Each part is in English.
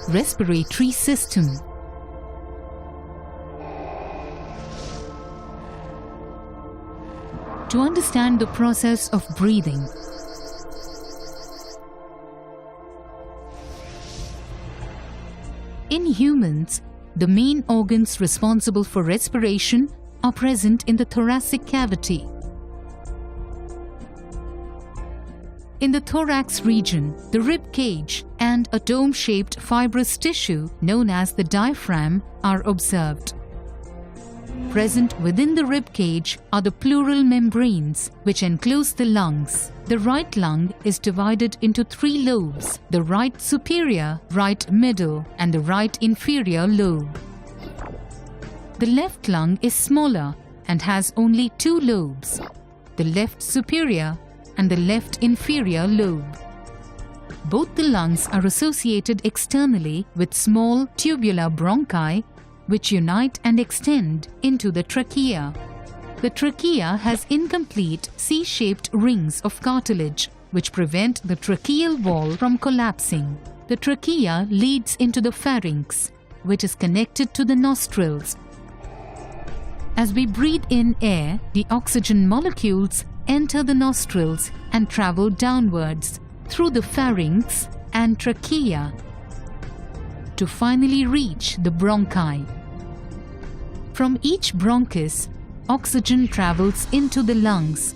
respiratory system. To understand the process of breathing, in humans, the main organs responsible for respiration are present in the thoracic cavity. In the thorax region, the rib cage and a dome-shaped fibrous tissue known as the diaphragm are observed. Present within the rib cage are the pleural membranes, which enclose the lungs. The right lung is divided into 3 lobes: the right superior, right middle, and the right inferior lobe. The left lung is smaller and has only 2 lobes: the left superior and the left inferior lobe. Both the lungs are associated externally with small tubular bronchi, which unite and extend into the trachea. The trachea has incomplete C-shaped rings of cartilage, which prevent the tracheal wall from collapsing. The trachea leads into the pharynx, which is connected to the nostrils. As we breathe in air, the oxygen molecules enter the nostrils and travel downwards through the pharynx and trachea to finally reach the bronchi. From each bronchus, oxygen travels into the lungs.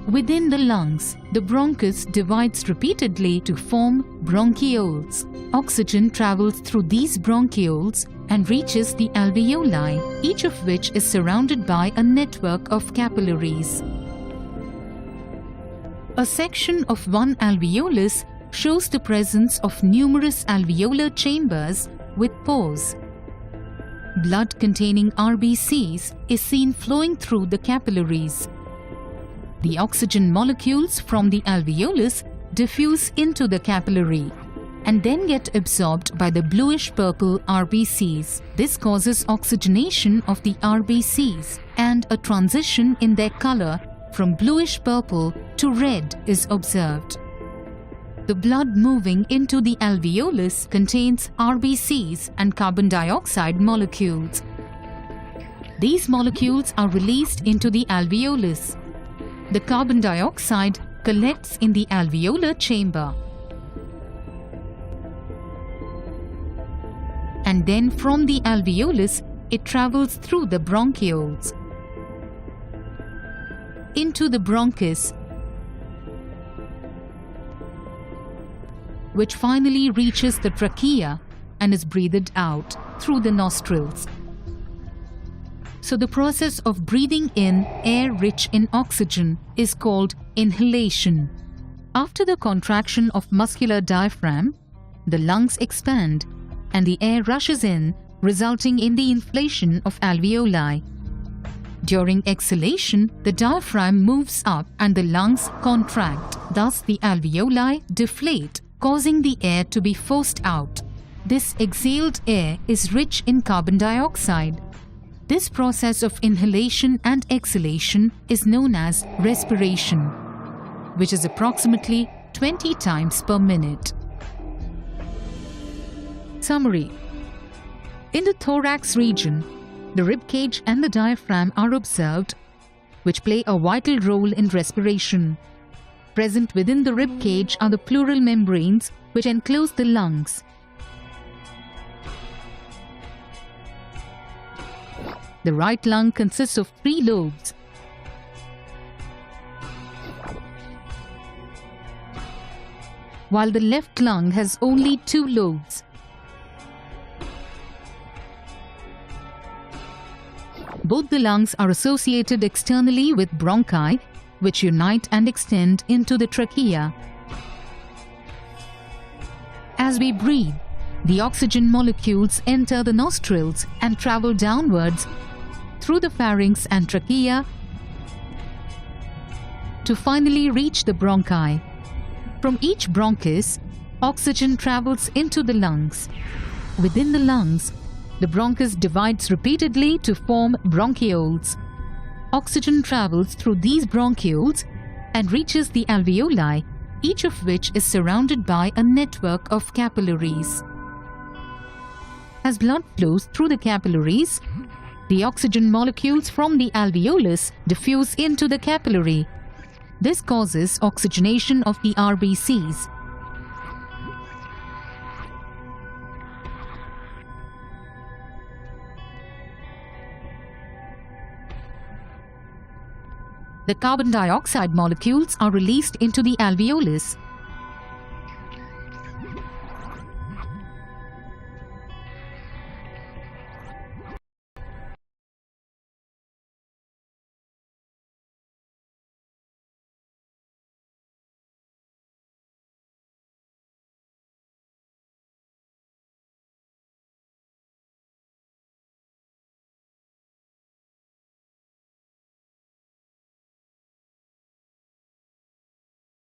Within the lungs, the bronchus divides repeatedly to form bronchioles. Oxygen travels through these bronchioles and reaches the alveoli, each of which is surrounded by a network of capillaries. A section of one alveolus shows the presence of numerous alveolar chambers with pores. Blood containing RBCs is seen flowing through the capillaries. The oxygen molecules from the alveolus diffuse into the capillary and then get absorbed by the bluish-purple RBCs. This causes oxygenation of the RBCs, and a transition in their color from bluish-purple to red is observed. The blood moving into the alveolus contains RBCs and carbon dioxide molecules. These molecules are released into the alveolus. The carbon dioxide collects in the alveolar chamber. And then from the alveolus, it travels through the bronchioles into the bronchus, which finally reaches the trachea and is breathed out through the nostrils. So the process of breathing in air rich in oxygen is called inhalation. After the contraction of muscular diaphragm, the lungs expand and the air rushes in, resulting in the inflation of alveoli. During exhalation, the diaphragm moves up and the lungs contract. Thus, the alveoli deflate, causing the air to be forced out. This exhaled air is rich in carbon dioxide. This process of inhalation and exhalation is known as respiration, which is approximately 20 times per minute. Summary. In the thorax region, the rib cage and the diaphragm are observed, which play a vital role in respiration. Present within the rib cage are the pleural membranes, which enclose the lungs. The right lung consists of 3 lobes. While the left lung has only 2 lobes. Both the lungs are associated externally with bronchi, which unite and extend into the trachea. As we breathe, the oxygen molecules enter the nostrils and travel downwards through the pharynx and trachea to finally reach the bronchi. From each bronchus, oxygen travels into the lungs. Within the lungs, the bronchus divides repeatedly to form bronchioles. Oxygen travels through these bronchioles and reaches the alveoli, each of which is surrounded by a network of capillaries. As blood flows through the capillaries, the oxygen molecules from the alveolus diffuse into the capillary. This causes oxygenation of the RBCs. The carbon dioxide molecules are released into the alveolus.